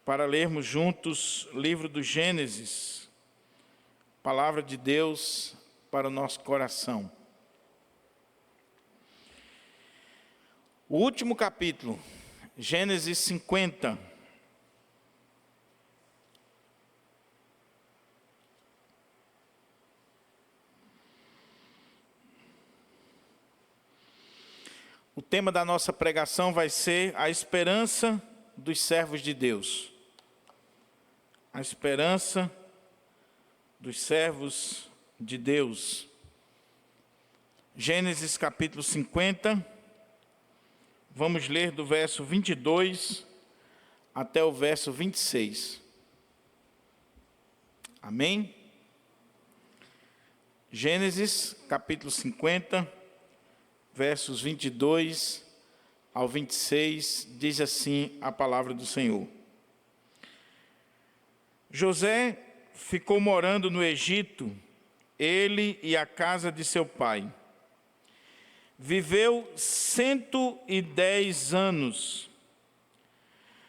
para lermos juntos o livro do Gênesis, palavra de Deus para o nosso coração. O último capítulo, Gênesis 50. O tema da nossa pregação vai ser a esperança dos servos de Deus. A esperança dos servos de Deus. Gênesis capítulo 50, vamos ler do verso 22 até o verso 26. Amém? Gênesis capítulo 50, versos 22 ao 26, diz assim a palavra do Senhor. José ficou morando no Egito, ele e a casa de seu pai. Viveu 110 anos.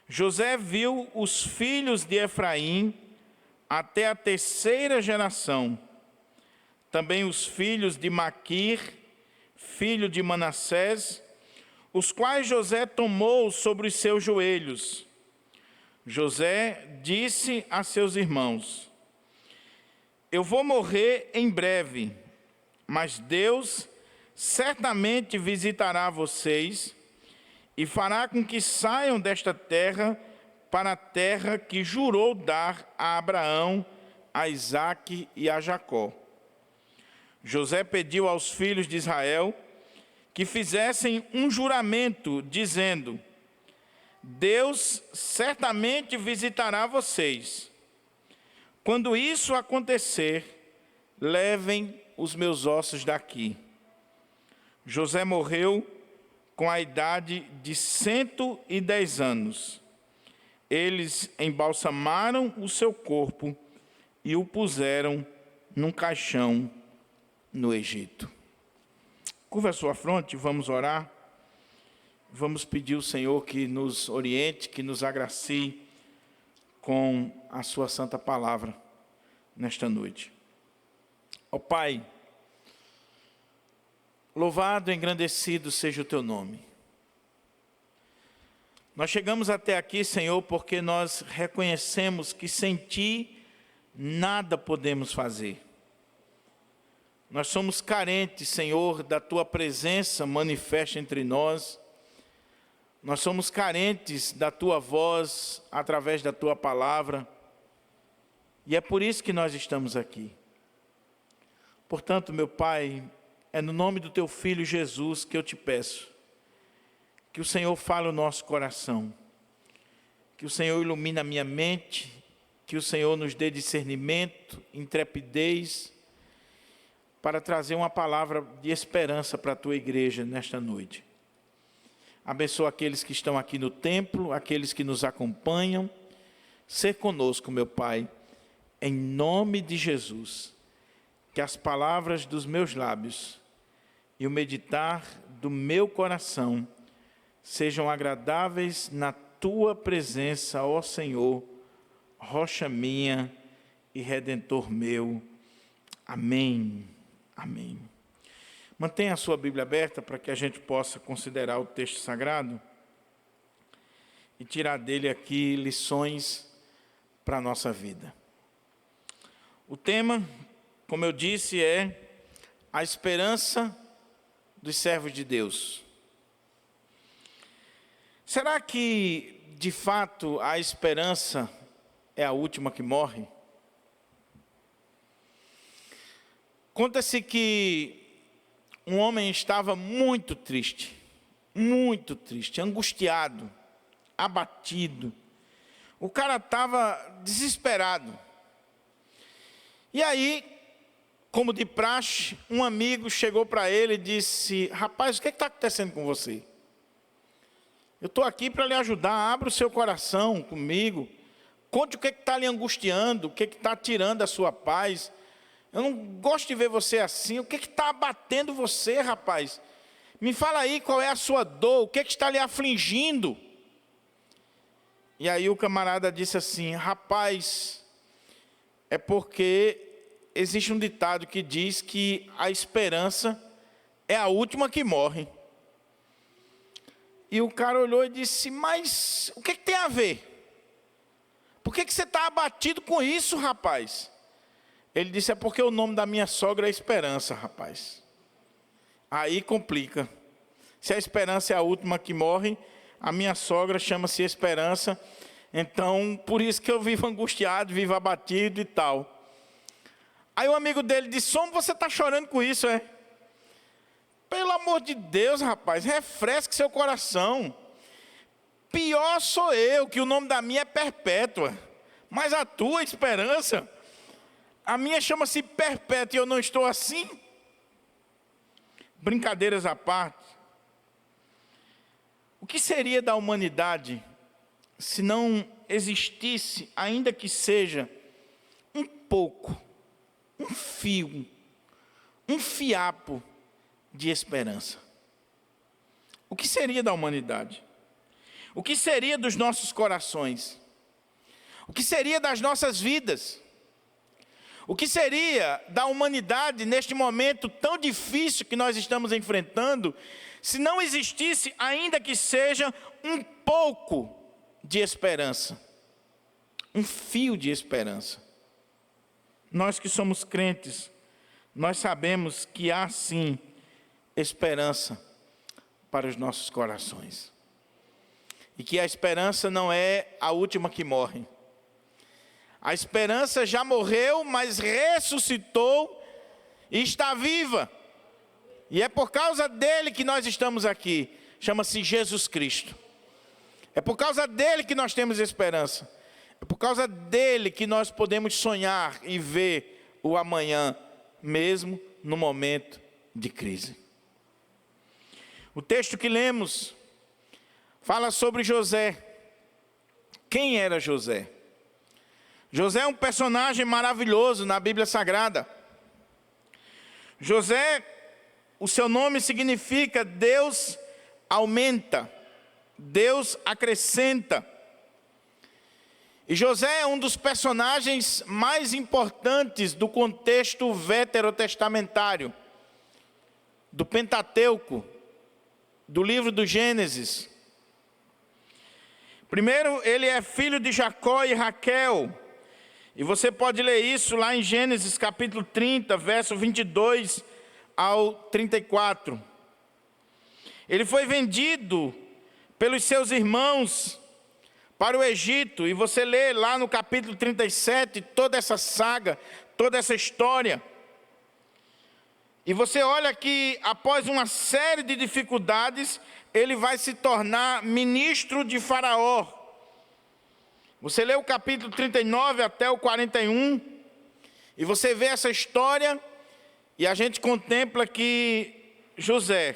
José viu os filhos de Efraim até a terceira geração. Também os filhos de Maquir, filho de Manassés, os quais José tomou sobre os seus joelhos. José disse a seus irmãos: eu vou morrer em breve, mas Deus certamente visitará vocês e fará com que saiam desta terra para a terra que jurou dar a Abraão, a Isaque e a Jacó. José pediu aos filhos de Israel que fizessem um juramento, dizendo: Deus certamente visitará vocês. Quando isso acontecer, levem os meus ossos daqui. José morreu com a idade de 110 anos. Eles embalsamaram o seu corpo e o puseram num caixão no Egito. Curva a sua fronte, vamos orar. Vamos pedir ao Senhor que nos oriente, que nos agracie com a sua santa palavra nesta noite. Ó Pai, louvado e engrandecido seja o teu nome. Nós chegamos até aqui, Senhor, porque nós reconhecemos que sem ti nada podemos fazer. Nós somos carentes, Senhor, da tua presença manifesta entre nós. Nós somos carentes da tua voz através da tua palavra. E é por isso que nós estamos aqui. Portanto, meu Pai, é no nome do teu Filho Jesus que eu te peço que o Senhor fale o nosso coração, que o Senhor ilumine a minha mente, que o Senhor nos dê discernimento, intrepidez, para trazer uma palavra de esperança para a tua igreja nesta noite. Abençoa aqueles que estão aqui no templo, aqueles que nos acompanham. Ser conosco, meu Pai, em nome de Jesus. Que as palavras dos meus lábios e o meditar do meu coração sejam agradáveis na tua presença, ó Senhor, rocha minha e redentor meu. Amém. Amém. Mantenha a sua Bíblia aberta para que a gente possa considerar o texto sagrado e tirar dele aqui lições para a nossa vida. O tema, como eu disse, é a esperança dos servos de Deus. Será que, de fato, a esperança é a última que morre? Conta-se que um homem estava muito triste, angustiado, abatido. O cara estava desesperado. E aí, como de praxe, um amigo chegou para ele e disse: rapaz, o que está acontecendo com você? Eu estou aqui para lhe ajudar, abra o seu coração comigo, conte o que está lhe angustiando, o que está tirando a sua paz. Eu não gosto de ver você assim. O que está abatendo você, rapaz? Me fala aí qual é a sua dor, o que está lhe afligindo. E aí o camarada disse assim: rapaz, é porque existe um ditado que diz que a esperança é a última que morre. E o cara olhou e disse: mas o que tem a ver? Por que você está abatido com isso, rapaz? Ele disse: é porque o nome da minha sogra é Esperança, rapaz. Aí complica. Se a esperança é a última que morre, a minha sogra chama-se Esperança. Então, por isso que eu vivo angustiado, vivo abatido e tal. Aí o amigo dele disse: Somo, você está chorando com isso, é? Pelo amor de Deus, rapaz, refresque seu coração. Pior sou eu, que o nome da minha é Perpétua. Mas a tua Esperança, a minha chama-se Perpétua e eu não estou assim? Brincadeiras à parte. O que seria da humanidade se não existisse, ainda que seja um pouco, um fio, um fiapo de esperança? O que seria da humanidade? O que seria dos nossos corações? O que seria das nossas vidas? O que seria da humanidade neste momento tão difícil que nós estamos enfrentando, se não existisse, ainda que seja um pouco de esperança, um fio de esperança? Nós que somos crentes, nós sabemos que há sim esperança para os nossos corações. E que a esperança não é a última que morre. A esperança já morreu, mas ressuscitou e está viva. E é por causa dele que nós estamos aqui. Chama-se Jesus Cristo. É por causa dele que nós temos esperança. É por causa dele que nós podemos sonhar e ver o amanhã, mesmo no momento de crise. O texto que lemos fala sobre José. Quem era José? José é um personagem maravilhoso na Bíblia Sagrada. José, o seu nome significa Deus aumenta, Deus acrescenta. E José é um dos personagens mais importantes do contexto veterotestamentário, do Pentateuco, do livro do Gênesis. Primeiro, ele é filho de Jacó e Raquel. E você pode ler isso lá em Gênesis capítulo 30, verso 22 ao 34. Ele foi vendido pelos seus irmãos para o Egito. E você lê lá no capítulo 37 toda essa saga, toda essa história. E você olha que após uma série de dificuldades, ele vai se tornar ministro de Faraó. Você lê o capítulo 39 até o 41, e você vê essa história, e a gente contempla que José,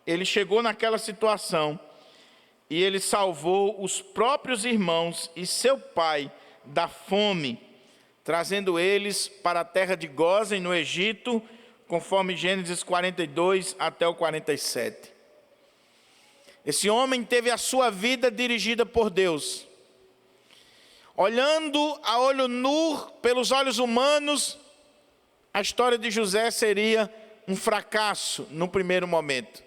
ele chegou naquela situação, e ele salvou os próprios irmãos e seu pai da fome, trazendo eles para a terra de Gósen, no Egito, conforme Gênesis 42 até o 47. Esse homem teve a sua vida dirigida por Deus. Olhando a olho nu, pelos olhos humanos, a história de José seria um fracasso no primeiro momento.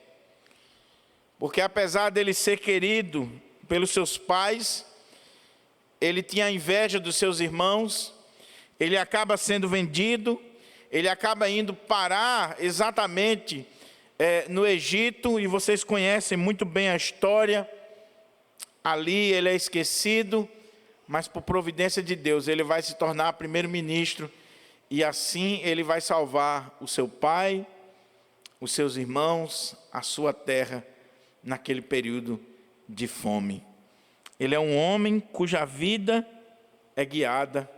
Porque apesar dele ser querido pelos seus pais, ele tinha inveja dos seus irmãos, ele acaba sendo vendido, ele acaba indo parar exatamente no Egito, e vocês conhecem muito bem a história. Ali ele é esquecido, mas por providência de Deus, ele vai se tornar primeiro-ministro, e assim ele vai salvar o seu pai, os seus irmãos, a sua terra, naquele período de fome. Ele é um homem cuja vida é guiada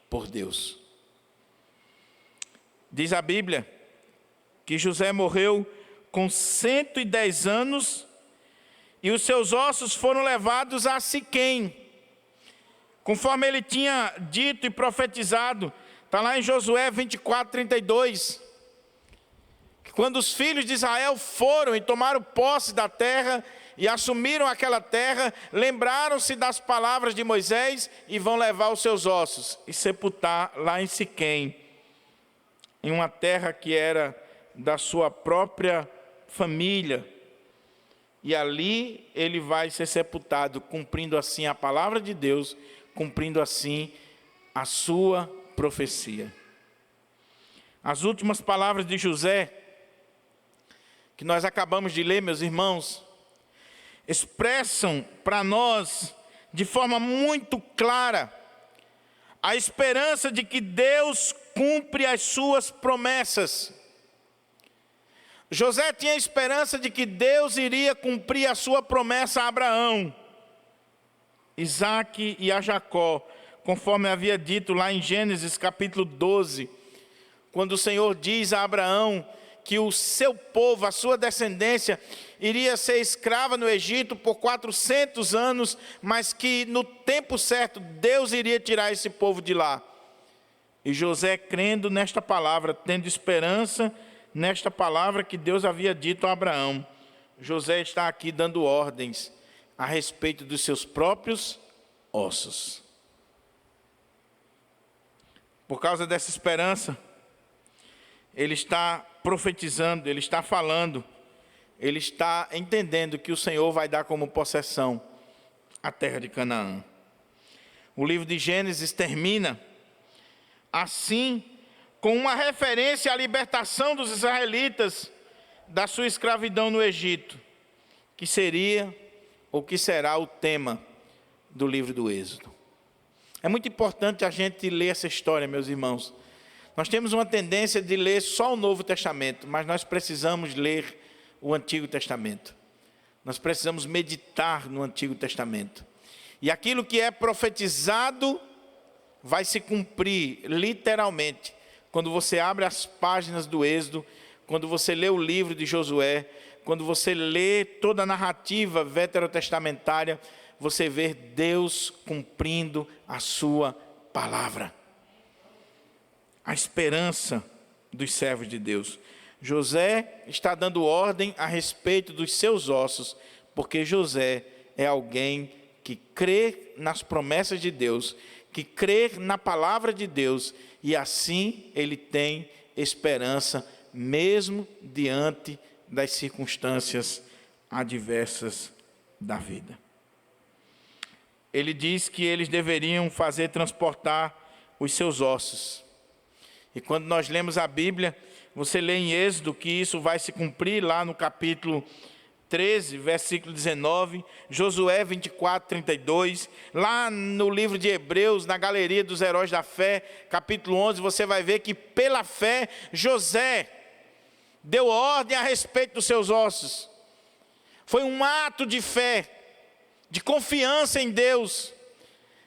por Deus. Diz a Bíblia que José morreu com 110 anos e os seus ossos foram levados a Siquém, conforme ele tinha dito e profetizado. Está lá em Josué 24, 32. Quando os filhos de Israel foram e tomaram posse da terra, e assumiram aquela terra, lembraram-se das palavras de Moisés e vão levar os seus ossos e sepultar lá em Siquém, em uma terra que era da sua própria família. E ali ele vai ser sepultado, cumprindo assim a palavra de Deus, cumprindo assim a sua profecia. As últimas palavras de José, que nós acabamos de ler, meus irmãos, expressam para nós, de forma muito clara, a esperança de que Deus cumpre as suas promessas. José tinha a esperança de que Deus iria cumprir a sua promessa a Abraão, Isaque e a Jacó, conforme havia dito lá em Gênesis capítulo 12, quando o Senhor diz a Abraão que o seu povo, a sua descendência, iria ser escrava no Egito por 400 anos, mas que no tempo certo Deus iria tirar esse povo de lá. E José, crendo nesta palavra, tendo esperança nesta palavra que Deus havia dito a Abraão, José está aqui dando ordens a respeito dos seus próprios ossos. Por causa dessa esperança, ele está profetizando, ele está falando, ele está entendendo que o Senhor vai dar como possessão a terra de Canaã. O livro de Gênesis termina assim, com uma referência à libertação dos israelitas da sua escravidão no Egito, que seria ou que será o tema do livro do Êxodo. É muito importante a gente ler essa história, meus irmãos. Nós temos uma tendência de ler só o Novo Testamento, mas nós precisamos ler o Antigo Testamento. Nós precisamos meditar no Antigo Testamento. E aquilo que é profetizado vai se cumprir literalmente quando você abre as páginas do Êxodo, quando você lê o livro de Josué, quando você lê toda a narrativa veterotestamentária, você vê Deus cumprindo a sua palavra. A esperança dos servos de Deus. José está dando ordem a respeito dos seus ossos, porque José é alguém que crê nas promessas de Deus, que crê na palavra de Deus, e assim ele tem esperança, mesmo diante das circunstâncias adversas da vida. Ele diz que eles deveriam fazer transportar os seus ossos. E quando nós lemos a Bíblia, você lê em Êxodo que isso vai se cumprir lá no capítulo 13, versículo 19, Josué 24, 32, lá no livro de Hebreus, na galeria dos heróis da fé, capítulo 11, você vai ver que pela fé, José deu ordem a respeito dos seus ossos. Foi um ato de fé, de confiança em Deus,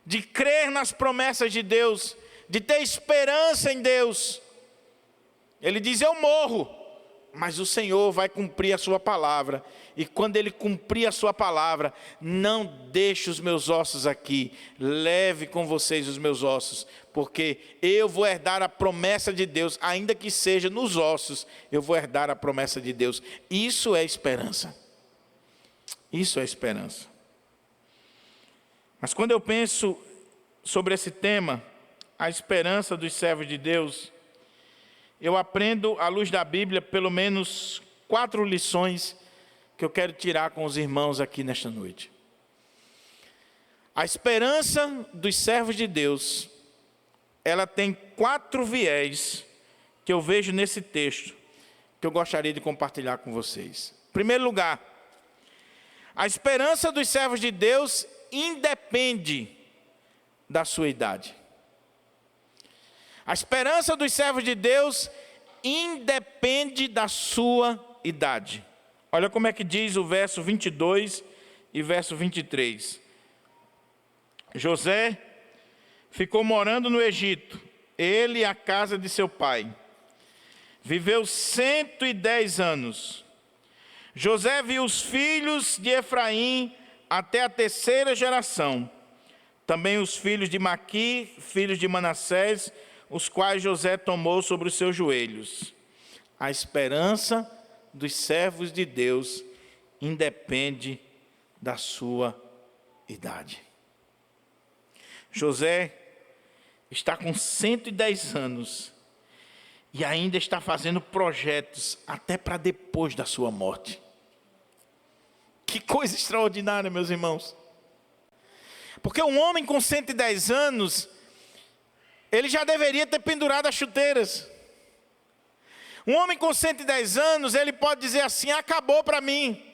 de crer nas promessas de Deus, de ter esperança em Deus. Ele diz: eu morro, mas o Senhor vai cumprir a sua palavra. E quando Ele cumprir a sua palavra, não deixe os meus ossos aqui, leve com vocês os meus ossos, porque eu vou herdar a promessa de Deus, ainda que seja nos ossos, eu vou herdar a promessa de Deus. Isso é esperança. Isso é esperança. Mas quando eu penso sobre esse tema, a esperança dos servos de Deus, eu aprendo, à luz da Bíblia, pelo menos 4 lições que eu quero tirar com os irmãos aqui nesta noite. A esperança dos servos de Deus, ela tem 4 viés que eu vejo nesse texto, que eu gostaria de compartilhar com vocês. Em primeiro lugar, a esperança dos servos de Deus independe da sua idade. A esperança dos servos de Deus independe da sua idade. Olha como é que diz o verso 22 e verso 23. José ficou morando no Egito, ele e a casa de seu pai. Viveu 110 anos. José viu os filhos de Efraim até a 3ª geração. Também os filhos de Maqui, filhos de Manassés, os quais José tomou sobre os seus joelhos. A esperança dos servos de Deus independe da sua idade. José está com 110 anos e ainda está fazendo projetos até para depois da sua morte. Que coisa extraordinária, meus irmãos. Porque um homem com 110 anos, ele já deveria ter pendurado as chuteiras. Um homem com 110 anos, ele pode dizer assim: acabou para mim.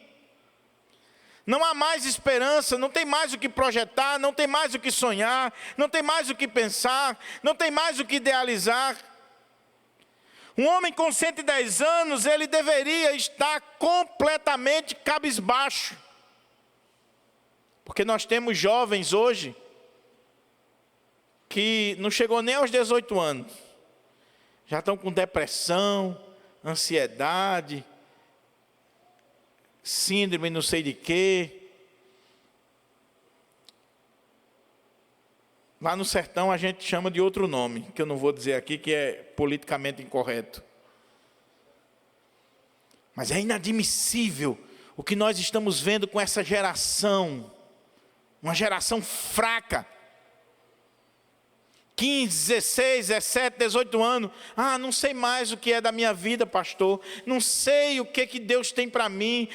Não há mais esperança, não tem mais o que projetar, não tem mais o que sonhar, não tem mais o que pensar, não tem mais o que idealizar. Um homem com 110 anos, ele deveria estar completamente cabisbaixo. Porque nós temos jovens hoje que não chegou nem aos 18 anos. Já estão com depressão, ansiedade, síndrome não sei de quê. Lá no sertão a gente chama de outro nome, que eu não vou dizer aqui, que é politicamente incorreto. Mas é inadmissível o que nós estamos vendo com essa geração, uma geração fraca. 15, 16, 17, 18 anos. Não sei mais o que é da minha vida, pastor. Não sei o que Deus tem para mim.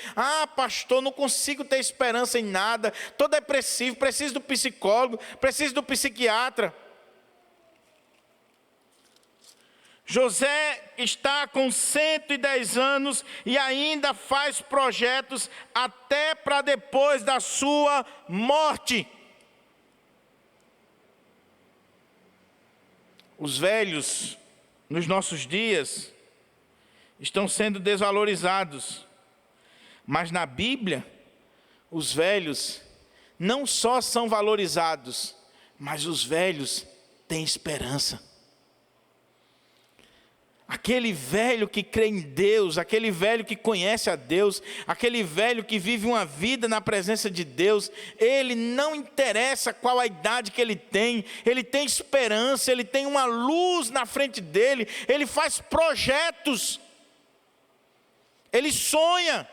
Pastor, não consigo ter esperança em nada. Estou depressivo, preciso do psicólogo, preciso do psiquiatra. José está com 110 anos e ainda faz projetos até para depois da sua morte. Os velhos, nos nossos dias, estão sendo desvalorizados. Mas na Bíblia, os velhos não só são valorizados, mas os velhos têm esperança. Aquele velho que crê em Deus, aquele velho que conhece a Deus, aquele velho que vive uma vida na presença de Deus, ele não interessa qual a idade que ele tem esperança, ele tem uma luz na frente dele, ele faz projetos, ele sonha.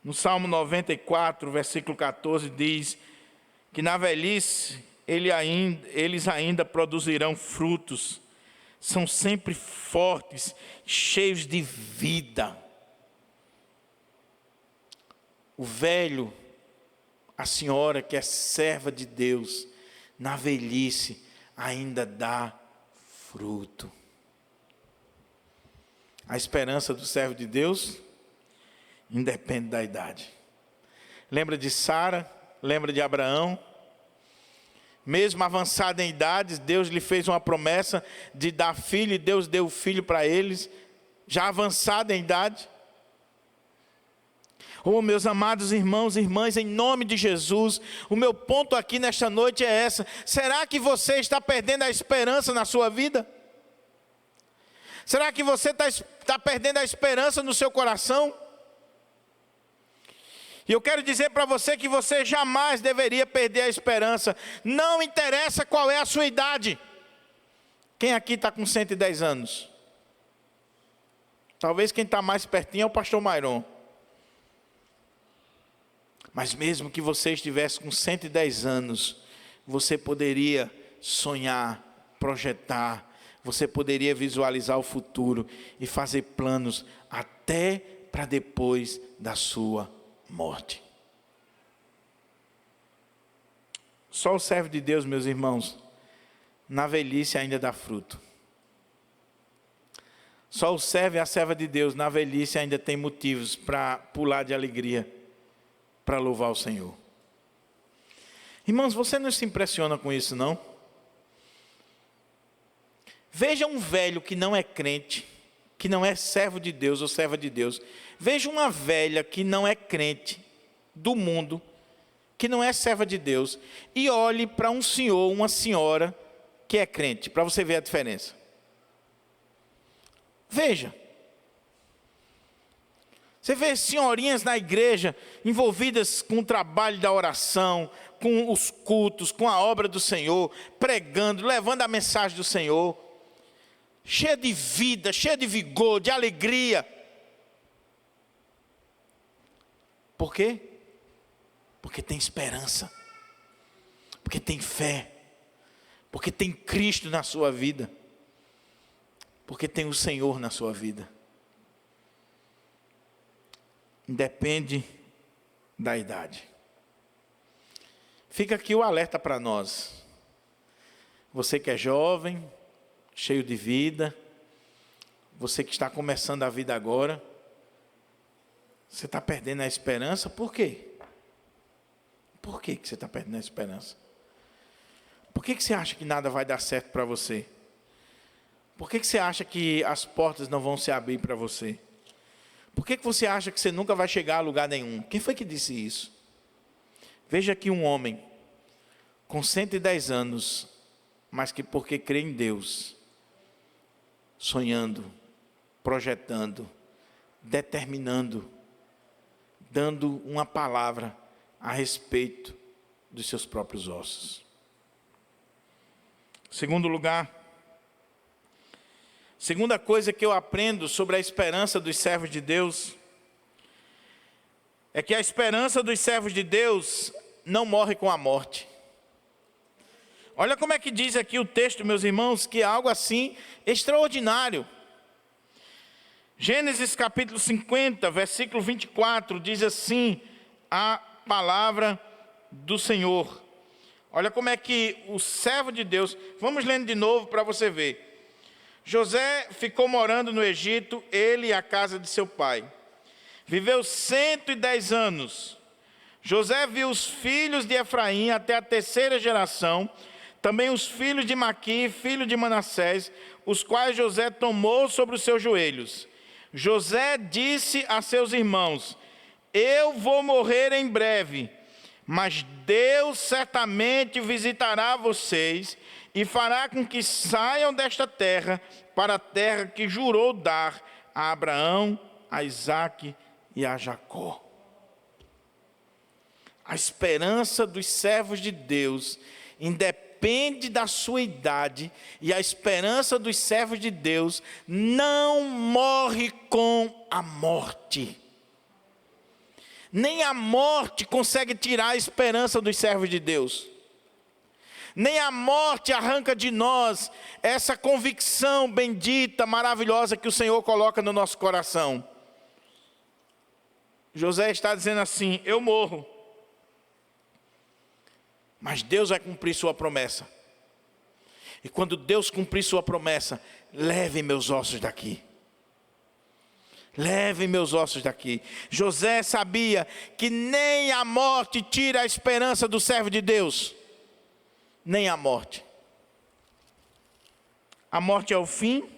No Salmo 94, versículo 14, diz que na velhice eles ainda produzirão frutos, são sempre fortes, cheios de vida. O velho, a senhora que é serva de Deus, na velhice ainda dá fruto. A esperança do servo de Deus independe da idade. Lembra de Sara? Lembra de Abraão? Mesmo avançado em idades, Deus lhe fez uma promessa de dar filho, e Deus deu o filho para eles, já avançado em idade. Meus amados irmãos e irmãs, em nome de Jesus, o meu ponto aqui nesta noite é essa: será que você está perdendo a esperança na sua vida? Será que você está perdendo a esperança no seu coração? E eu quero dizer para você que você jamais deveria perder a esperança. Não interessa qual é a sua idade. Quem aqui está com 110 anos? Talvez quem está mais pertinho é o pastor Mairon. Mas mesmo que você estivesse com 110 anos, você poderia sonhar, projetar, você poderia visualizar o futuro e fazer planos até para depois da sua morte. Só o servo de Deus, meus irmãos, na velhice ainda dá fruto. Só o servo e a serva de Deus na velhice ainda tem motivos para pular de alegria, para louvar o Senhor. Irmãos, você não se impressiona com isso, não? Veja um velho que não é crente, que não é servo de Deus ou serva de Deus. Veja uma velha que não é crente do mundo, que não é serva de Deus, e olhe para um senhor, uma senhora que é crente, para você ver a diferença. Veja. Você vê senhorinhas na igreja envolvidas com o trabalho da oração, com os cultos, com a obra do Senhor, pregando, levando a mensagem do Senhor, cheia de vida, cheia de vigor, de alegria. Por quê? Porque tem esperança, porque tem fé, porque tem Cristo na sua vida, porque tem o Senhor na sua vida. Independe da idade. Fica aqui o alerta para nós. Você que é jovem, cheio de vida, você que está começando a vida agora, você está perdendo a esperança, por quê? Por que você está perdendo a esperança? Por que você acha que nada vai dar certo para você? Por que você acha que as portas não vão se abrir para você? Por que você acha que você nunca vai chegar a lugar nenhum? Quem foi que disse isso? Veja aqui um homem, com 110 anos, mas que porque crê em Deus, sonhando, projetando, determinando, dando uma palavra a respeito dos seus próprios ossos. Segundo lugar, segunda coisa que eu aprendo sobre a esperança dos servos de Deus, é que a esperança dos servos de Deus não morre com a morte. Olha como é que diz aqui o texto, meus irmãos, que é algo assim extraordinário. Gênesis capítulo 50, versículo 24, diz assim a palavra do Senhor. Olha como é que o servo de Deus, vamos lendo de novo para você ver. José ficou morando no Egito, ele e a casa de seu pai. Viveu 110 anos. José viu os filhos de Efraim até a terceira geração, também os filhos de Maqui, filho de Manassés, os quais José tomou sobre os seus joelhos. José disse a seus irmãos: eu vou morrer em breve, mas Deus certamente visitará vocês e fará com que saiam desta terra para a terra que jurou dar a Abraão, a Isaque e a Jacó. A esperança dos servos de Deus independe da sua idade, e a esperança dos servos de Deus não morre com a morte. Nem a morte consegue tirar a esperança dos servos de Deus. Nem a morte arranca de nós essa convicção bendita, maravilhosa que o Senhor coloca no nosso coração. José está dizendo assim: eu morro, mas Deus vai cumprir sua promessa. E quando Deus cumprir sua promessa, leve meus ossos daqui. Leve meus ossos daqui. José sabia que nem a morte tira a esperança do servo de Deus. Nem a morte. A morte é o fim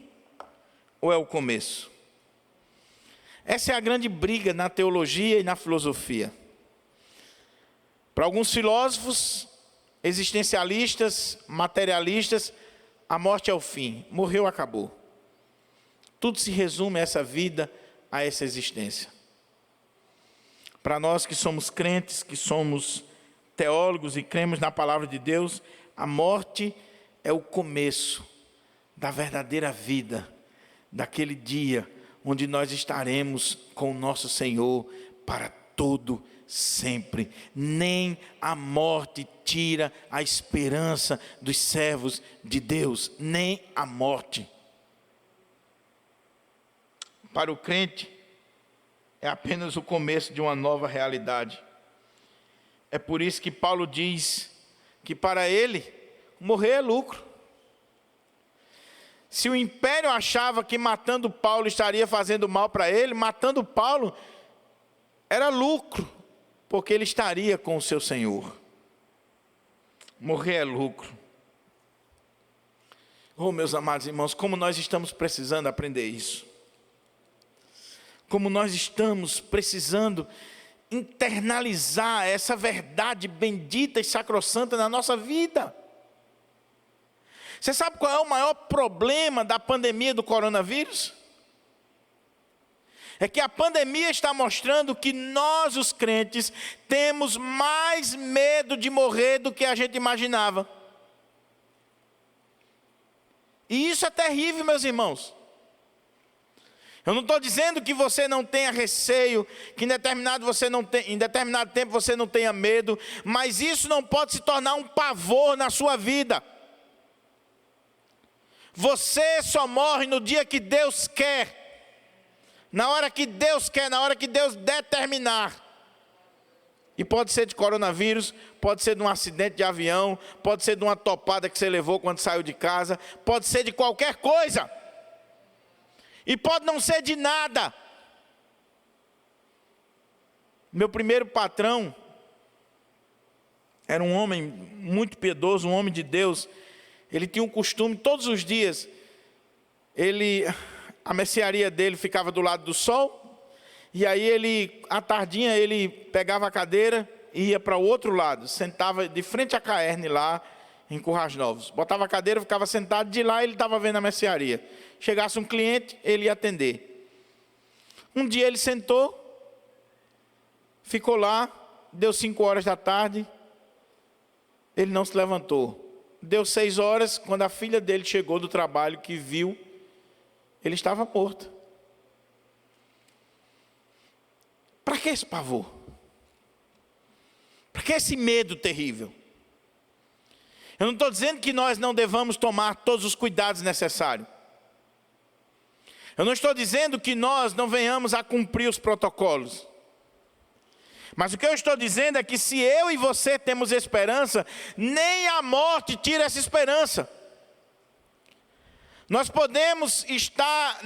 ou é o começo? Essa é a grande briga na teologia e na filosofia. Para alguns filósofos, existencialistas, materialistas, a morte é o fim. Morreu, acabou. Tudo se resume a essa vida, a essa existência. Para nós que somos crentes, que somos teólogos e cremos na palavra de Deus, a morte é o começo da verdadeira vida, daquele dia onde nós estaremos com o nosso Senhor para todo sempre. Nem a morte tira a esperança dos servos de Deus, nem a morte. Para o crente, é apenas o começo de uma nova realidade. É por isso que Paulo diz que para ele, morrer é lucro. Se o império achava que matando Paulo estaria fazendo mal para ele, matando Paulo era lucro, porque ele estaria com o seu Senhor. Morrer é lucro. Oh, meus amados irmãos, como nós estamos precisando aprender isso. Como nós estamos precisando internalizar essa verdade bendita e sacrossanta na nossa vida. Você sabe qual é o maior problema da pandemia do coronavírus? É que a pandemia está mostrando que nós, os crentes, temos mais medo de morrer do que a gente imaginava. E isso é terrível, meus irmãos. Eu não estou dizendo que você não tenha receio, que em determinado tempo você não tenha medo, mas isso não pode se tornar um pavor na sua vida. Você só morre no dia que Deus quer, na hora que Deus quer, na hora que Deus determinar. E pode ser de coronavírus, pode ser de um acidente de avião, pode ser de uma topada que você levou quando saiu de casa, pode ser de qualquer coisa. E pode não ser de nada. Meu primeiro patrão era um homem muito piedoso, um homem de Deus. Ele tinha um costume, todos os dias, a mercearia dele ficava do lado do sol, e aí à tardinha, ele pegava a cadeira e ia para o outro lado, sentava de frente à Caerne lá, em Currais Novos. Botava a cadeira, ficava sentado, de lá ele estava vendo a mercearia. Chegasse um cliente, ele ia atender. Um dia ele sentou, ficou lá, deu 5 horas da tarde, ele não se levantou. Deu 6 horas, quando a filha dele chegou do trabalho, que viu, ele estava morto. Para que esse pavor? Para que esse medo terrível? Eu não estou dizendo que nós não devamos tomar todos os cuidados necessários. Eu não estou dizendo que nós não venhamos a cumprir os protocolos. Mas o que eu estou dizendo é que se eu e você temos esperança, nem a morte tira essa esperança. Nós podemos estar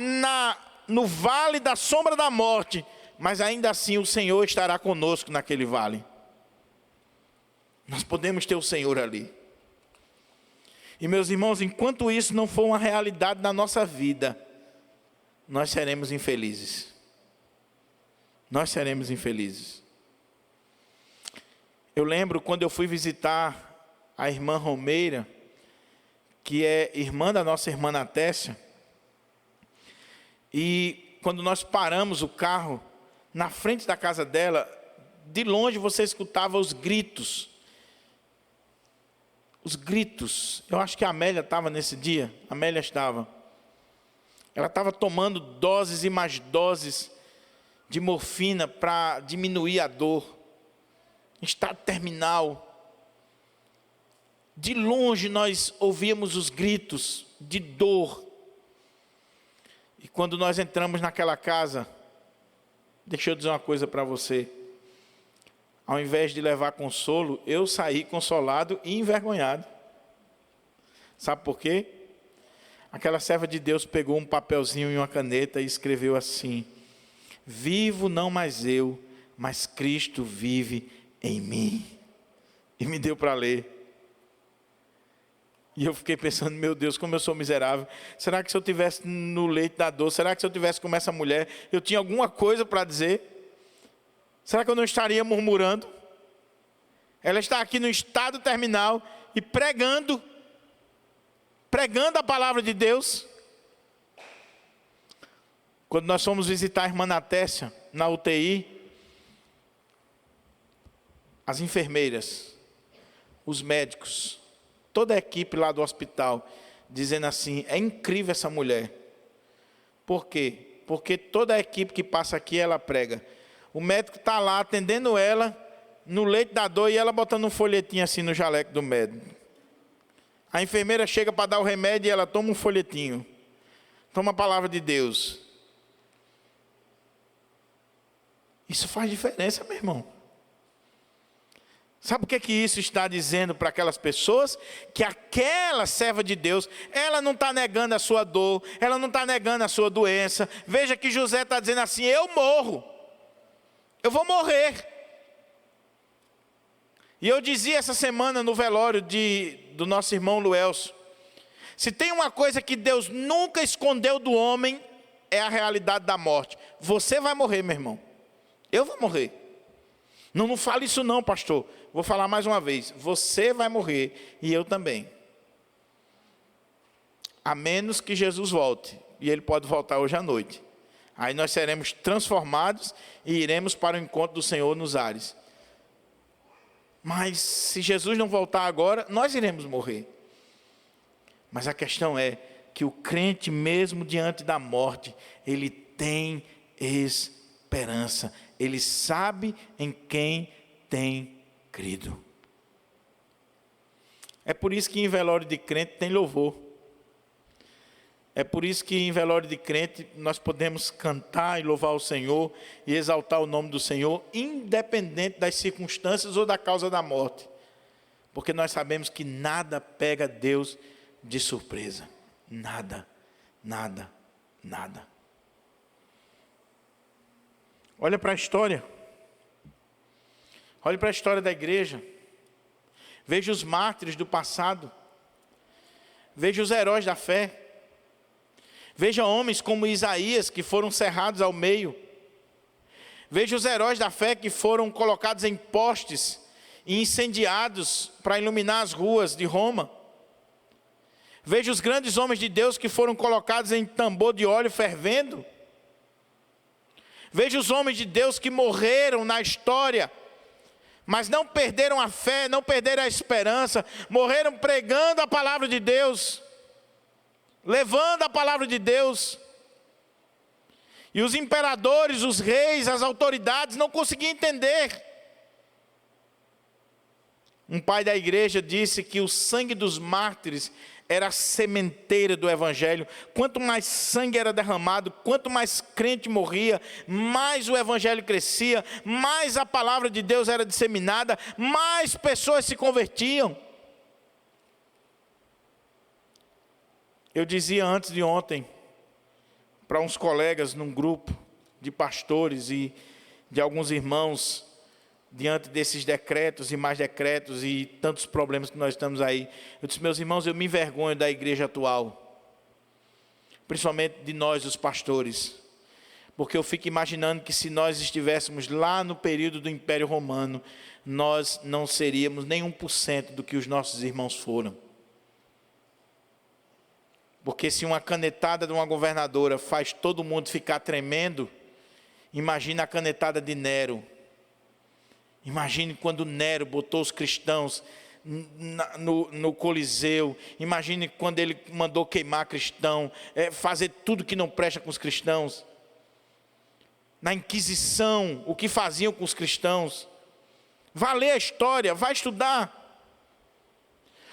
no vale da sombra da morte, mas ainda assim o Senhor estará conosco naquele vale. Nós podemos ter o Senhor ali. E meus irmãos, enquanto isso não for uma realidade na nossa vida, nós seremos infelizes. Nós seremos infelizes. Eu lembro quando eu fui visitar a irmã Romeira, que é irmã da nossa irmã Natécia, e quando nós paramos o carro na frente da casa dela, de longe você escutava os gritos. Os gritos. Eu acho que a Amélia estava nesse dia. A Amélia estava. Ela estava tomando doses e mais doses de morfina para diminuir a dor. Estado terminal. De longe nós ouvíamos os gritos de dor. E quando nós entramos naquela casa, deixa eu dizer uma coisa para você. Ao invés de levar consolo, eu saí consolado e envergonhado. Sabe por quê? Aquela serva de Deus pegou um papelzinho e uma caneta e escreveu assim: vivo não mais eu, mas Cristo vive em mim. E me deu para ler. E eu fiquei pensando, meu Deus, como eu sou miserável. Será que se eu estivesse no leito da dor, será que se eu estivesse como essa mulher, eu tinha alguma coisa para dizer? Será que eu não estaria murmurando? Ela está aqui no estado terminal e pregando a palavra de Deus. Quando nós fomos visitar a irmã Natécia na UTI, as enfermeiras, os médicos, toda a equipe lá do hospital, dizendo assim: é incrível essa mulher. Por quê? Porque toda a equipe que passa aqui, ela prega. O médico está lá atendendo ela, no leito da dor, e ela botando um folhetinho assim no jaleco do médico. A enfermeira chega para dar o remédio e ela toma um folhetinho. Toma a palavra de Deus. Isso faz diferença, meu irmão. Sabe o que isso está dizendo para aquelas pessoas? Que aquela serva de Deus, ela não está negando a sua dor, ela não está negando a sua doença. Veja que José está dizendo assim: eu morro. Eu vou morrer. E eu dizia essa semana no velório do nosso irmão Luelso: se tem uma coisa que Deus nunca escondeu do homem, é a realidade da morte. Você vai morrer, meu irmão. Eu vou morrer. Não fale isso não, pastor. Vou falar mais uma vez. Você vai morrer e eu também. A menos que Jesus volte. E Ele pode voltar hoje à noite. Aí nós seremos transformados e iremos para o encontro do Senhor nos ares. Mas se Jesus não voltar agora, nós iremos morrer. Mas a questão é que o crente, mesmo diante da morte, ele tem esperança. Ele sabe em quem tem crido. É por isso que em velório de crente tem louvor. É por isso que em velório de crente nós podemos cantar e louvar o Senhor e exaltar o nome do Senhor, independente das circunstâncias ou da causa da morte. Porque nós sabemos que nada pega Deus de surpresa. Nada, nada, nada. Olha para a história. Olhe para a história da igreja. Veja os mártires do passado. Veja os heróis da fé. Veja homens como Isaías, que foram cerrados ao meio. Veja os heróis da fé que foram colocados em postes e incendiados para iluminar as ruas de Roma. Veja os grandes homens de Deus que foram colocados em tambor de óleo fervendo. Veja os homens de Deus que morreram na história, mas não perderam a fé, não perderam a esperança, morreram pregando a palavra de Deus, levando a palavra de Deus. E os imperadores, os reis, as autoridades não conseguiam entender. Um pai da igreja disse que o sangue dos mártires era a sementeira do evangelho. Quanto mais sangue era derramado, quanto mais crente morria, mais o evangelho crescia, mais a palavra de Deus era disseminada, mais pessoas se convertiam. Eu dizia antes de ontem, para uns colegas num grupo de pastores e de alguns irmãos, diante desses decretos e mais decretos e tantos problemas que nós estamos aí, eu disse: meus irmãos, eu me envergonho da igreja atual, principalmente de nós, os pastores, porque eu fico imaginando que se nós estivéssemos lá no período do Império Romano, nós não seríamos nem 1% do que os nossos irmãos foram. Porque se uma canetada de uma governadora faz todo mundo ficar tremendo, imagina a canetada de Nero. Imagine quando Nero botou os cristãos no Coliseu. Imagine quando ele mandou queimar cristão, fazer tudo que não presta com os cristãos. Na Inquisição, o que faziam com os cristãos. Vá ler a história, vá estudar.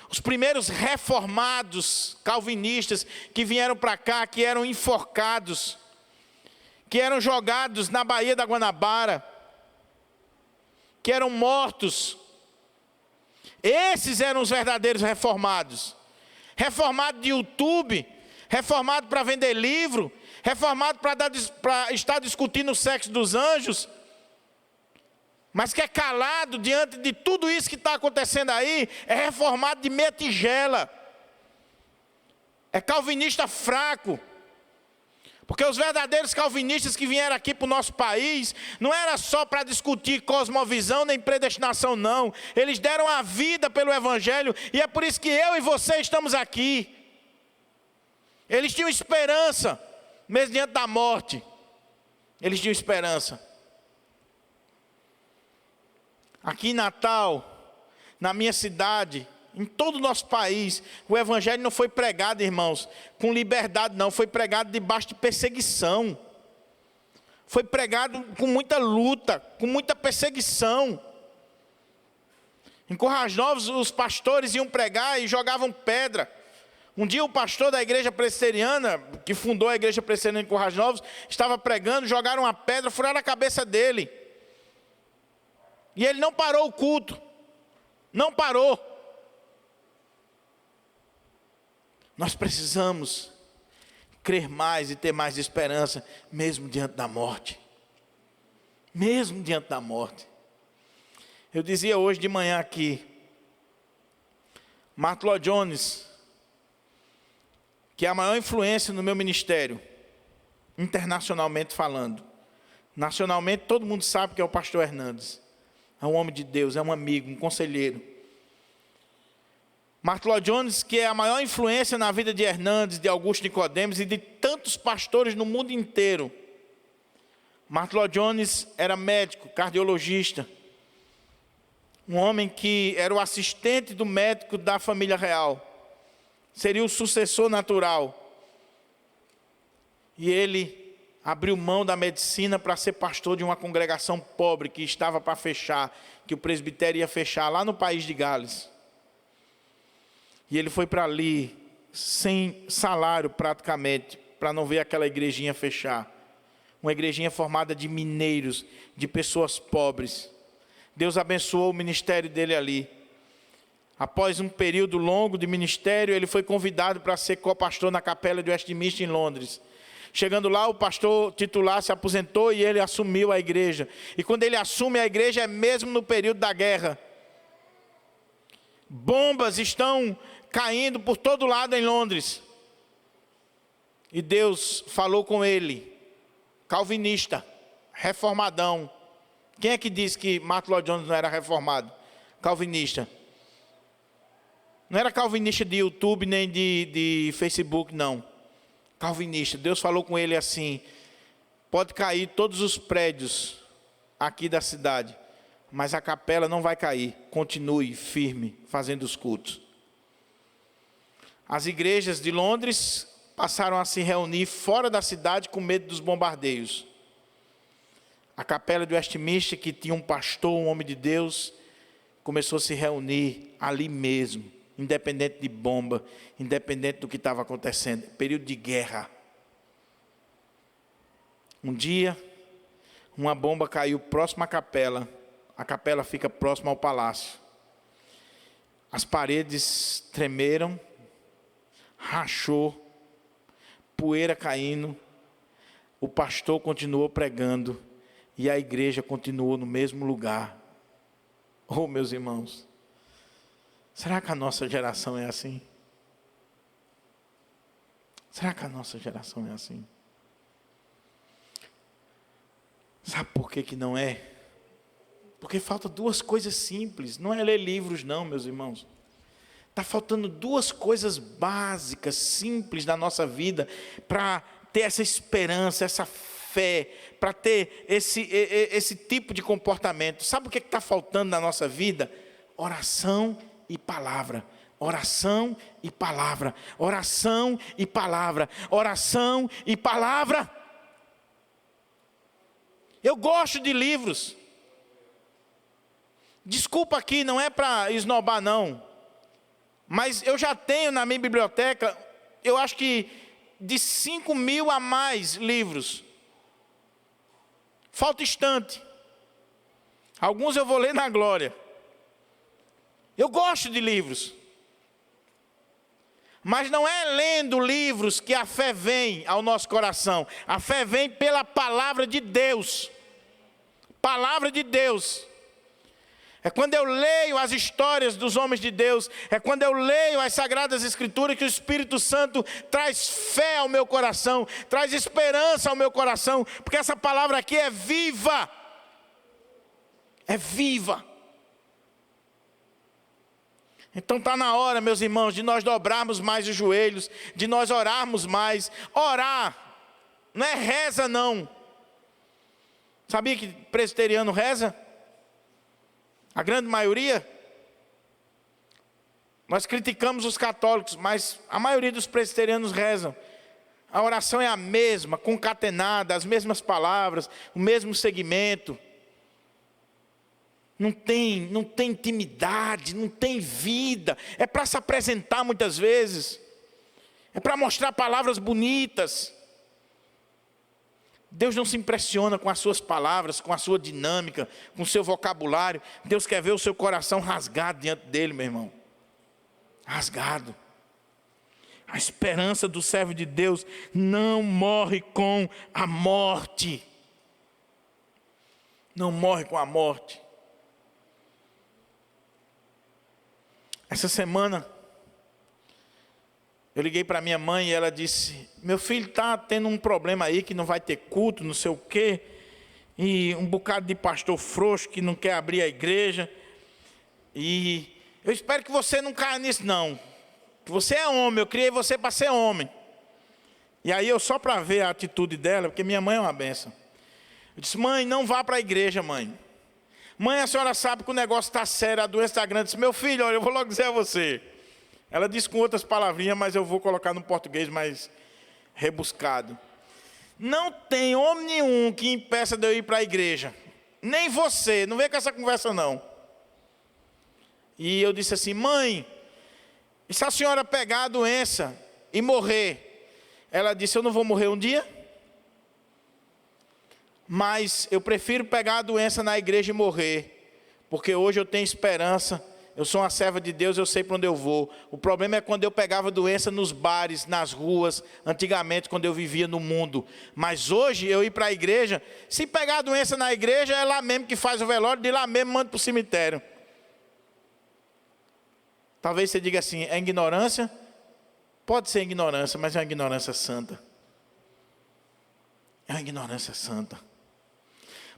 Os primeiros reformados calvinistas que vieram para cá, que eram enforcados, que eram jogados na Baía da Guanabara, que eram mortos. Esses eram os verdadeiros reformados. Reformado de YouTube, reformado para vender livro, reformado para estar discutindo o sexo dos anjos, mas que é calado diante de tudo isso que está acontecendo aí, é reformado de meia tigela, é calvinista fraco. Porque os verdadeiros calvinistas que vieram aqui para o nosso país, não era só para discutir cosmovisão nem predestinação, não. Eles deram a vida pelo evangelho, e é por isso que eu e você estamos aqui. Eles tinham esperança, mesmo diante da morte. Eles tinham esperança. Aqui em Natal, na minha cidade, em todo o nosso país, o evangelho não foi pregado, irmãos, com liberdade não, foi pregado debaixo de perseguição. Foi pregado com muita luta, com muita perseguição. Em Currais Novos, os pastores iam pregar e jogavam pedra. Um dia o pastor da igreja presbiteriana, que fundou a igreja presbiteriana em Currais Novos, estava pregando, jogaram uma pedra, furaram a cabeça dele. E ele não parou o culto. Não parou. Nós precisamos crer mais e ter mais esperança, mesmo diante da morte. Mesmo diante da morte. Eu dizia hoje de manhã aqui, Martyn Lloyd-Jones, que é a maior influência no meu ministério, internacionalmente falando. Nacionalmente todo mundo sabe que é o pastor Hernandes. É um homem de Deus, é um amigo, um conselheiro. Martyn Lloyd-Jones, que é a maior influência na vida de Hernandes, de Augusto Nicodemos e de tantos pastores no mundo inteiro. Martyn Lloyd-Jones era médico, cardiologista. Um homem que era o assistente do médico da família real. Seria o sucessor natural. E ele abriu mão da medicina para ser pastor de uma congregação pobre que estava para fechar, que o presbitério ia fechar lá no país de Gales. E ele foi para ali, sem salário praticamente, para não ver aquela igrejinha fechar. Uma igrejinha formada de mineiros, de pessoas pobres. Deus abençoou o ministério dele ali. Após um período longo de ministério, ele foi convidado para ser co-pastor na capela de Westminster, em Londres. Chegando lá, o pastor titular se aposentou e ele assumiu a igreja. E quando ele assume a igreja, é mesmo no período da guerra. Bombas estão caindo por todo lado em Londres. E Deus falou com ele, calvinista, reformadão. Quem é que disse que Martin Lloyd Jones não era reformado? Calvinista. Não era calvinista de YouTube nem de Facebook, não. Calvinista. Deus falou com ele assim: pode cair todos os prédios aqui da cidade, mas a capela não vai cair. Continue firme, fazendo os cultos. As igrejas de Londres passaram a se reunir fora da cidade com medo dos bombardeios. A capela de Westminster, que tinha um pastor, um homem de Deus, começou a se reunir ali mesmo, independente de bomba, independente do que estava acontecendo. Período de guerra. Um dia, uma bomba caiu próximo à capela. A capela fica próxima ao palácio. As paredes tremeram, rachou, poeira caindo. O pastor continuou pregando e a igreja continuou no mesmo lugar. Oh, meus irmãos, será que a nossa geração é assim? Será que a nossa geração é assim? Sabe por que não é? Porque falta duas coisas simples. Não é ler livros não, meus irmãos. Está faltando duas coisas básicas, simples da nossa vida, para ter essa esperança, essa fé, para ter esse tipo de comportamento. Sabe o que está faltando na nossa vida? Oração e palavra. Oração e palavra. Oração e palavra. Oração e palavra. Eu gosto de livros. Desculpa aqui, não é para esnobar não. Mas eu já tenho na minha biblioteca, eu acho que de 5.000 a mais livros. Falta estante. Alguns eu vou ler na glória. Eu gosto de livros. Mas não é lendo livros que a fé vem ao nosso coração. A fé vem pela palavra de Deus. Palavra de Deus. É quando eu leio as histórias dos homens de Deus, é quando eu leio as Sagradas Escrituras que o Espírito Santo traz fé ao meu coração, traz esperança ao meu coração, porque essa palavra aqui é viva. É viva. Então está na hora, meus irmãos, de nós dobrarmos mais os joelhos, de nós orarmos mais. Orar não é reza não. Sabia que presbiteriano reza? A grande maioria. Nós criticamos os católicos, mas a maioria dos presbiterianos rezam. A oração é a mesma, concatenada, as mesmas palavras, o mesmo segmento. Não tem intimidade, não tem vida. É para se apresentar muitas vezes. É para mostrar palavras bonitas. Deus não se impressiona com as suas palavras, com a sua dinâmica, com o seu vocabulário. Deus quer ver o seu coração rasgado diante dele, meu irmão. Rasgado. A esperança do servo de Deus não morre com a morte. Não morre com a morte. Essa semana, eu liguei para minha mãe e ela disse: meu filho está tendo um problema aí, que não vai ter culto, não sei o quê. E um bocado de pastor frouxo que não quer abrir a igreja. E eu espero que você não caia nisso não. Que você é homem, eu criei você para ser homem. E aí eu, só para ver a atitude dela, porque minha mãe é uma benção. Eu disse: mãe, não vá para a igreja, mãe. Mãe, a senhora sabe que o negócio está sério, a doença está grande. Eu disse: meu filho, olha, eu vou logo dizer a você. Ela disse com outras palavrinhas, mas eu vou colocar no português mais rebuscado. Não tem homem nenhum que impeça de eu ir para a igreja. Nem você, não vem com essa conversa não. E eu disse assim: mãe, e se a senhora pegar a doença e morrer? Ela disse: eu não vou morrer um dia? Mas eu prefiro pegar a doença na igreja e morrer, porque hoje eu tenho esperança, eu sou uma serva de Deus, eu sei para onde eu vou. O problema é quando eu pegava doença nos bares, nas ruas, antigamente quando eu vivia no mundo. Mas hoje eu ir para a igreja, se pegar a doença na igreja, é lá mesmo que faz o velório, de lá mesmo manda para o cemitério. Talvez você diga assim: é ignorância? Pode ser ignorância, mas é uma ignorância santa. É uma ignorância santa.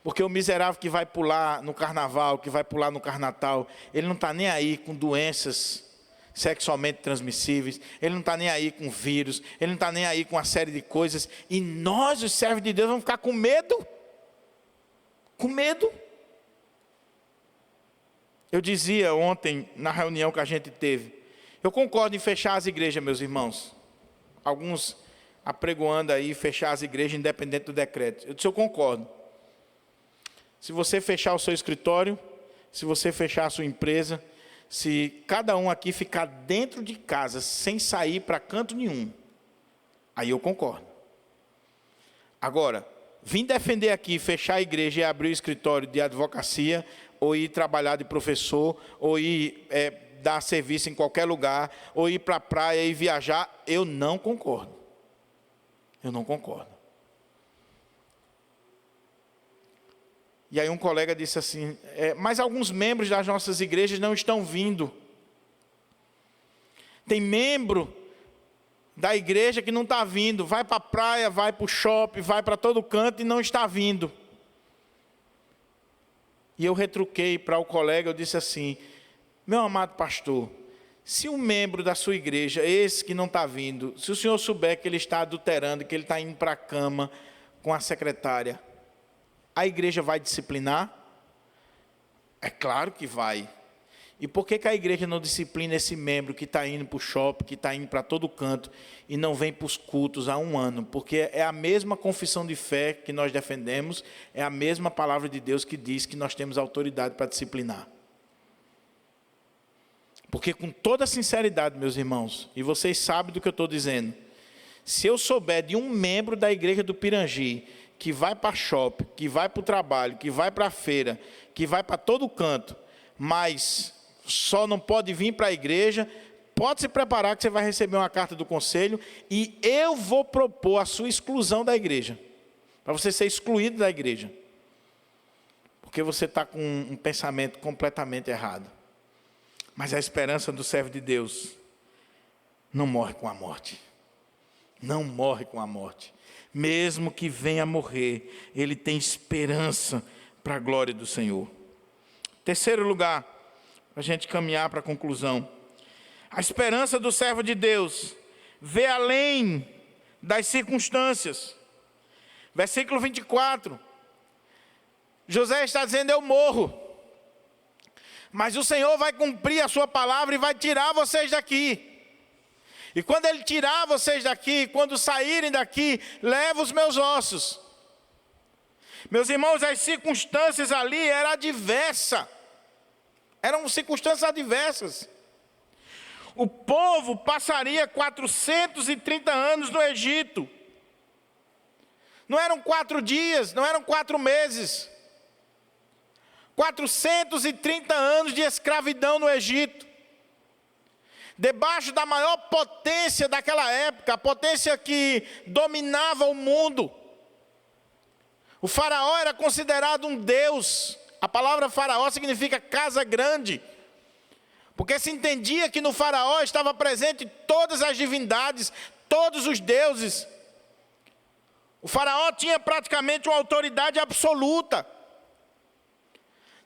Porque o miserável que vai pular no carnaval, que vai pular no carnatal, ele não está nem aí com doenças sexualmente transmissíveis, ele não está nem aí com vírus, ele não está nem aí com uma série de coisas, e nós, os servos de Deus, vamos ficar com medo? Com medo? Eu dizia ontem, na reunião que a gente teve, eu concordo em fechar as igrejas, meus irmãos. Alguns apregoando aí fechar as igrejas independente do decreto. Eu disse: eu concordo. Se você fechar o seu escritório, se você fechar a sua empresa, se cada um aqui ficar dentro de casa, sem sair para canto nenhum, aí eu concordo. Agora, vim defender aqui, fechar a igreja e abrir o escritório de advocacia, ou ir trabalhar de professor, ou ir dar serviço em qualquer lugar, ou ir para a praia e viajar, eu não concordo. Eu não concordo. E aí um colega disse assim: mas alguns membros das nossas igrejas não estão vindo. Tem membro da igreja que não está vindo, vai para a praia, vai para o shopping, vai para todo canto e não está vindo. E eu retruquei para o colega, eu disse assim: meu amado pastor, se um membro da sua igreja, esse que não está vindo, se o senhor souber que ele está adulterando, que ele está indo para a cama com a secretária, a igreja vai disciplinar? É claro que vai. E por que a igreja não disciplina esse membro que está indo para o shopping, que está indo para todo canto e não vem para os cultos há um ano? Porque é a mesma confissão de fé que nós defendemos, é a mesma palavra de Deus que diz que nós temos autoridade para disciplinar. Porque com toda sinceridade, meus irmãos, e vocês sabem do que eu estou dizendo, se eu souber de um membro da igreja do Pirangi que vai para shopping, que vai para o trabalho, que vai para a feira, que vai para todo canto, mas só não pode vir para a igreja, pode se preparar que você vai receber uma carta do conselho e eu vou propor a sua exclusão da igreja, para você ser excluído da igreja, porque você está com um pensamento completamente errado. Mas a esperança do servo de Deus não morre com a morte. Não morre com a morte. Mesmo que venha a morrer, ele tem esperança para a glória do Senhor. Terceiro lugar, para a gente caminhar para a conclusão. A esperança do servo de Deus vê além das circunstâncias. Versículo 24. José está dizendo: eu morro, mas o Senhor vai cumprir a sua palavra e vai tirar vocês daqui. E quando Ele tirar vocês daqui, quando saírem daqui, leva os meus ossos. Meus irmãos, as circunstâncias ali eram adversas. Eram circunstâncias adversas. O povo passaria 430 anos no Egito. Não eram 4 dias, não eram 4 meses. 430 anos de escravidão no Egito. Debaixo da maior potência daquela época, a potência que dominava o mundo. O faraó era considerado um deus. A palavra faraó significa casa grande. Porque se entendia que no faraó estava presente todas as divindades, todos os deuses. O faraó tinha praticamente uma autoridade absoluta.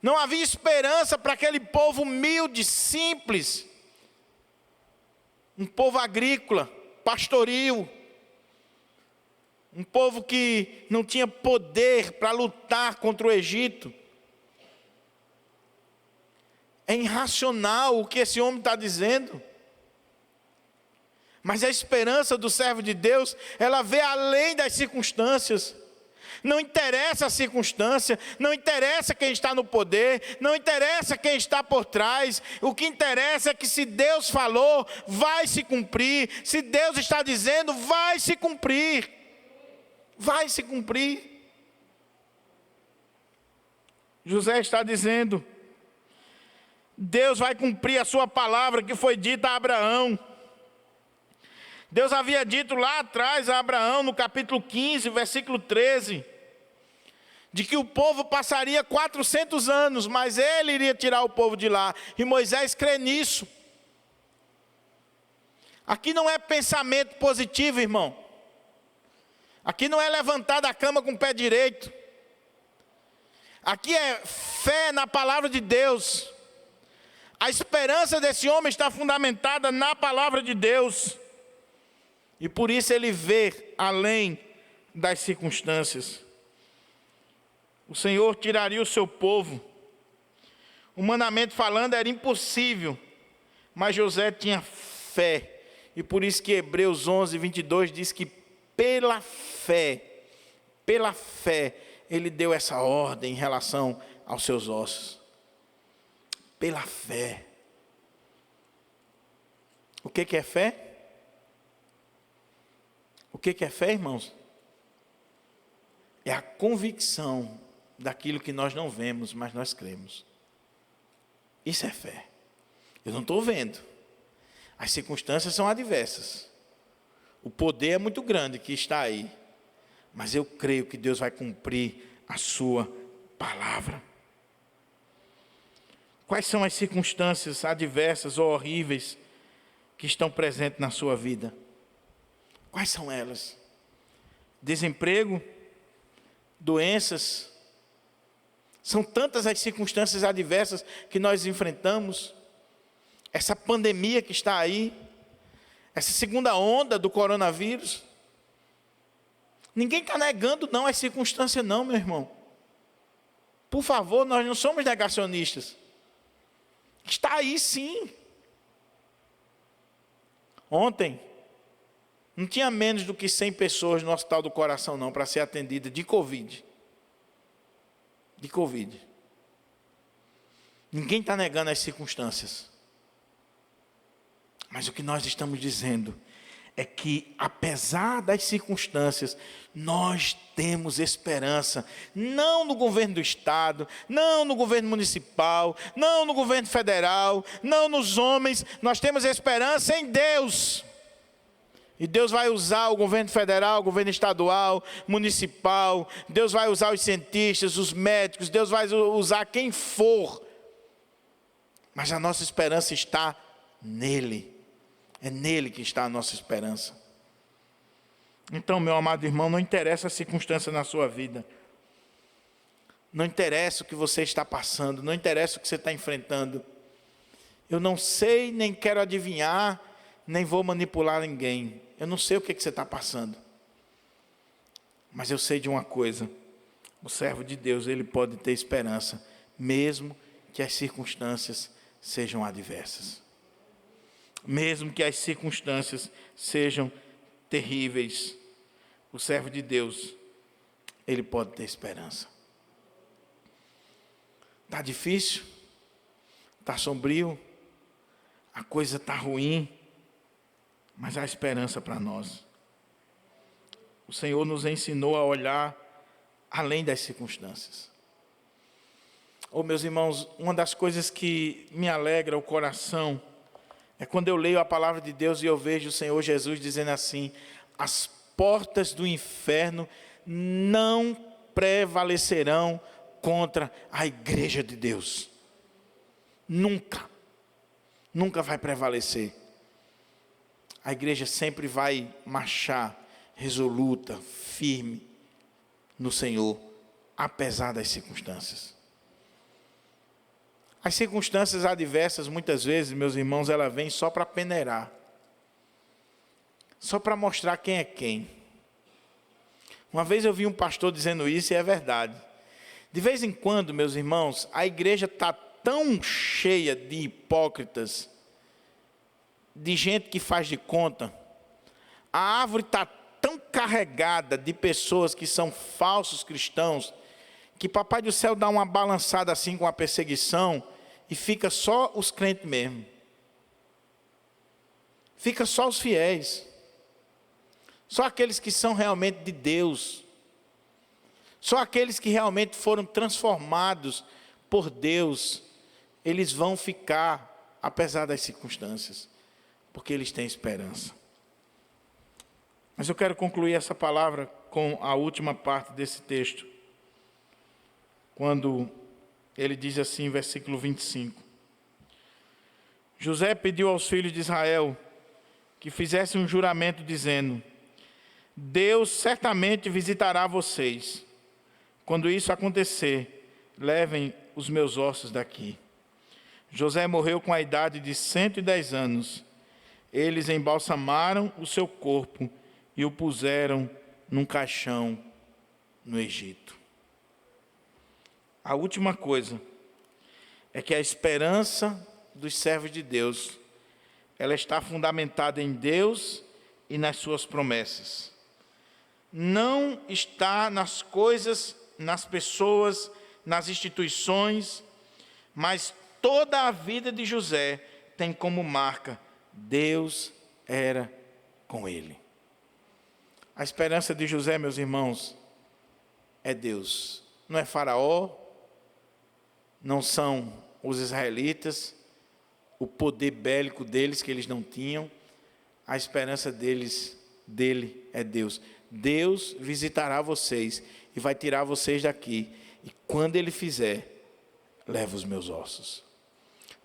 Não havia esperança para aquele povo humilde, simples. Um povo agrícola, pastoril. Um povo que não tinha poder para lutar contra o Egito. É irracional o que esse homem está dizendo. Mas a esperança do servo de Deus, ela vê além das circunstâncias. Não interessa a circunstância, não interessa quem está no poder, não interessa quem está por trás. O que interessa é que se Deus falou, vai se cumprir. Se Deus está dizendo, vai se cumprir. Vai se cumprir. José está dizendo, Deus vai cumprir a sua palavra que foi dita a Abraão. Deus havia dito lá atrás a Abraão, no capítulo 15, versículo 13, de que o povo passaria 400 anos, mas ele iria tirar o povo de lá. E Moisés crê nisso. Aqui não é pensamento positivo, irmão. Aqui não é levantar da cama com o pé direito. Aqui é fé na palavra de Deus. A esperança desse homem está fundamentada na palavra de Deus. E por isso ele vê além das circunstâncias. O Senhor tiraria o seu povo. Humanamente falando era impossível. Mas José tinha fé. E por isso que Hebreus 11, 22 diz que pela fé, ele deu essa ordem em relação aos seus ossos. Pela fé. O que é fé? O que é fé, irmãos? É a convicção daquilo que nós não vemos, mas nós cremos. Isso é fé. Eu não estou vendo. As circunstâncias são adversas. O poder é muito grande que está aí. Mas eu creio que Deus vai cumprir a sua palavra. Quais são as circunstâncias adversas ou horríveis que estão presentes na sua vida? Quais são elas? Desemprego, doenças. São tantas as circunstâncias adversas que nós enfrentamos. Essa pandemia que está aí, essa segunda onda do coronavírus. Ninguém está negando não as circunstâncias não, meu irmão. Por favor, nós não somos negacionistas. Está aí sim. Ontem, não tinha menos do que 100 pessoas no Hospital do Coração não, para ser atendida de Covid. De Covid. Ninguém está negando as circunstâncias. Mas o que nós estamos dizendo é que, apesar das circunstâncias, nós temos esperança, não no governo do Estado, não no governo municipal, não no governo federal, não nos homens, nós temos esperança em Deus. E Deus vai usar o governo federal, o governo estadual, municipal, Deus vai usar os cientistas, os médicos, Deus vai usar quem for. Mas a nossa esperança está nele. É nele que está a nossa esperança. Então, meu amado irmão, não interessa a circunstância na sua vida. Não interessa o que você está passando, não interessa o que você está enfrentando. Eu não sei, nem quero adivinhar, nem vou manipular ninguém. Eu não sei o que você está passando. Mas eu sei de uma coisa. O servo de Deus, ele pode ter esperança, mesmo que as circunstâncias sejam adversas. Mesmo que as circunstâncias sejam terríveis, o servo de Deus, ele pode ter esperança. Está difícil? Está sombrio? A coisa está ruim? Mas há esperança para nós. O Senhor nos ensinou a olhar além das circunstâncias. Oh, meus irmãos, uma das coisas que me alegra o coração é quando eu leio a palavra de Deus e eu vejo o Senhor Jesus dizendo assim: as portas do inferno não prevalecerão contra a igreja de Deus. Nunca. Nunca vai prevalecer. A igreja sempre vai marchar resoluta, firme no Senhor, apesar das circunstâncias. As circunstâncias adversas, muitas vezes, meus irmãos, elas vêm só para peneirar. Só para mostrar quem é quem. Uma vez eu vi um pastor dizendo isso e é verdade. De vez em quando, meus irmãos, a igreja está tão cheia de hipócritas, de gente que faz de conta, A árvore está tão carregada de pessoas que são falsos cristãos, que Papai do Céu dá uma balançada assim com a perseguição e fica só os crentes mesmo. Fica só os fiéis. Só aqueles que são realmente de Deus. Só aqueles que realmente foram transformados por Deus, eles vão ficar, apesar das circunstâncias, porque eles têm esperança. Mas eu quero concluir essa palavra com a última parte desse texto, quando ele diz assim, versículo 25. José pediu aos filhos de Israel que fizessem um juramento dizendo: Deus certamente visitará vocês. Quando isso acontecer, levem os meus ossos daqui. José morreu com a idade de 110 anos. Eles embalsamaram o seu corpo e o puseram num caixão no Egito. A última coisa é que a esperança dos servos de Deus, ela está fundamentada em Deus e nas suas promessas. Não está nas coisas, nas pessoas, nas instituições, mas toda a vida de José tem como marca: Deus era com ele. A esperança de José, meus irmãos, é Deus. Não é Faraó, não são os israelitas, o poder bélico deles que eles não tinham. A esperança dele é Deus. Deus visitará vocês e vai tirar vocês daqui. E quando ele fizer, leva os meus ossos.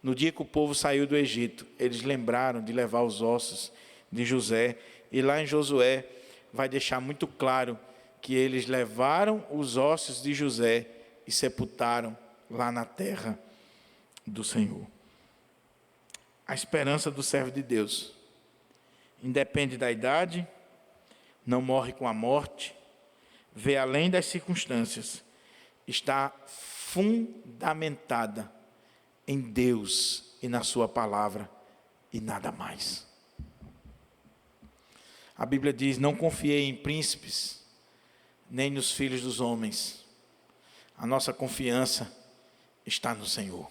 No dia que o povo saiu do Egito, eles lembraram de levar os ossos de José. E lá em Josué vai deixar muito claro que eles levaram os ossos de José e sepultaram lá na terra do Senhor. A esperança do servo de Deus independe da idade, não morre com a morte, vê além das circunstâncias, está fundamentada em Deus e na sua palavra e nada mais. A Bíblia diz: não confiei em príncipes, nem nos filhos dos homens. A nossa confiança está no Senhor.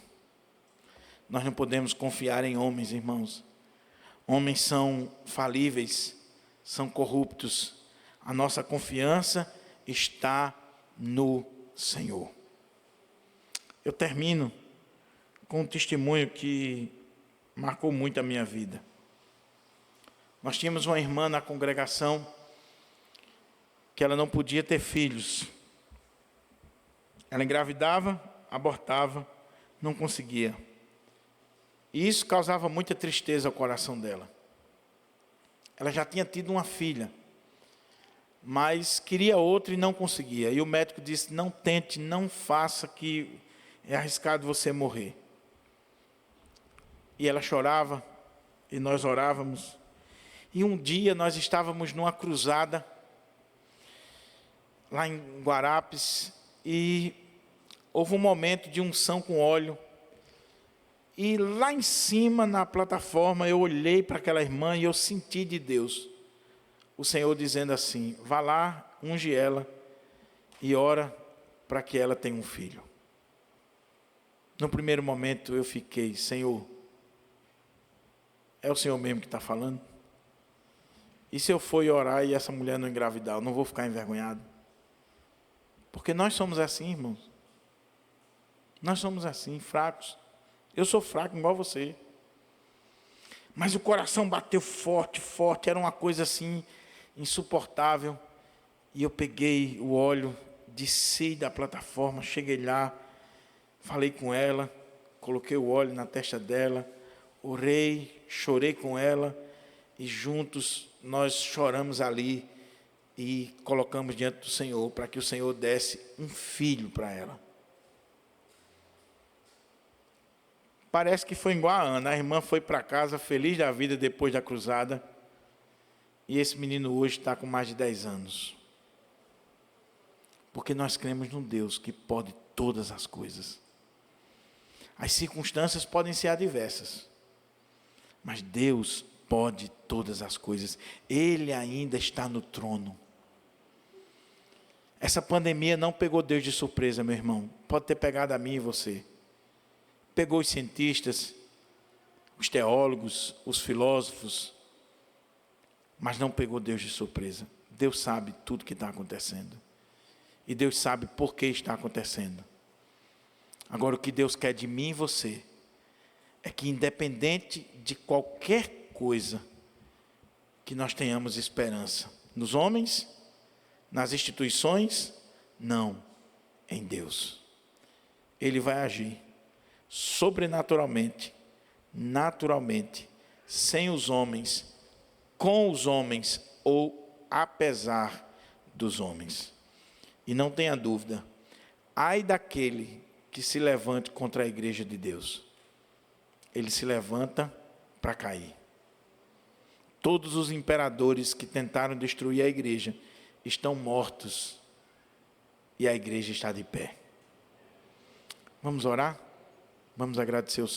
Nós não podemos confiar em homens, irmãos. Homens são falíveis, são corruptos. A nossa confiança está no Senhor. Eu termino com um testemunho que marcou muito a minha vida. Nós tínhamos uma irmã na congregação que ela não podia ter filhos. Ela engravidava, abortava, não conseguia. E isso causava muita tristeza ao coração dela. Ela já tinha tido uma filha, mas queria outra e não conseguia. E o médico disse: não tente, não faça, que é arriscado você morrer. E ela chorava, e nós orávamos. E um dia nós estávamos numa cruzada, lá em Guarapes, e houve um momento de unção com óleo. E lá em cima, na plataforma, eu olhei para aquela irmã e eu senti de Deus o Senhor dizendo assim: vá lá, unge ela e ora para que ela tenha um filho. No primeiro momento eu fiquei: Senhor, é o Senhor mesmo que está falando? E se eu for orar e essa mulher não engravidar, eu não vou ficar envergonhado? Porque nós somos assim, irmãos. Nós somos assim, fracos. Eu sou fraco igual você. Mas o coração bateu forte, forte. Era uma coisa assim, insuportável. E eu peguei o óleo, desci da plataforma, cheguei lá, falei com ela, coloquei o óleo na testa dela, orei, chorei com ela, e juntos nós choramos ali e colocamos diante do Senhor, para que o Senhor desse um filho para ela. Parece que foi igual a Ana. A irmã foi para casa feliz da vida depois da cruzada. E esse menino hoje está com mais de 10 anos. Porque nós cremos num Deus que pode todas as coisas. As circunstâncias podem ser adversas, mas Deus pode todas as coisas. Ele ainda está no trono. Essa pandemia não pegou Deus de surpresa, meu irmão. Pode ter pegado a mim e você. Pegou os cientistas, os teólogos, os filósofos, mas não pegou Deus de surpresa. Deus sabe tudo que está acontecendo. E Deus sabe por que está acontecendo. Agora, o que Deus quer de mim e você é que, independente de qualquer coisa, que nós tenhamos esperança. Nos homens, nas instituições, não, em Deus. Ele vai agir sobrenaturalmente, naturalmente, sem os homens, com os homens ou apesar dos homens. E não tenha dúvida, ai daquele que se levante contra a igreja de Deus. Ele se levanta para cair. Todos os imperadores que tentaram destruir a igreja estão mortos e a igreja está de pé. Vamos orar? Vamos agradecer o Senhor.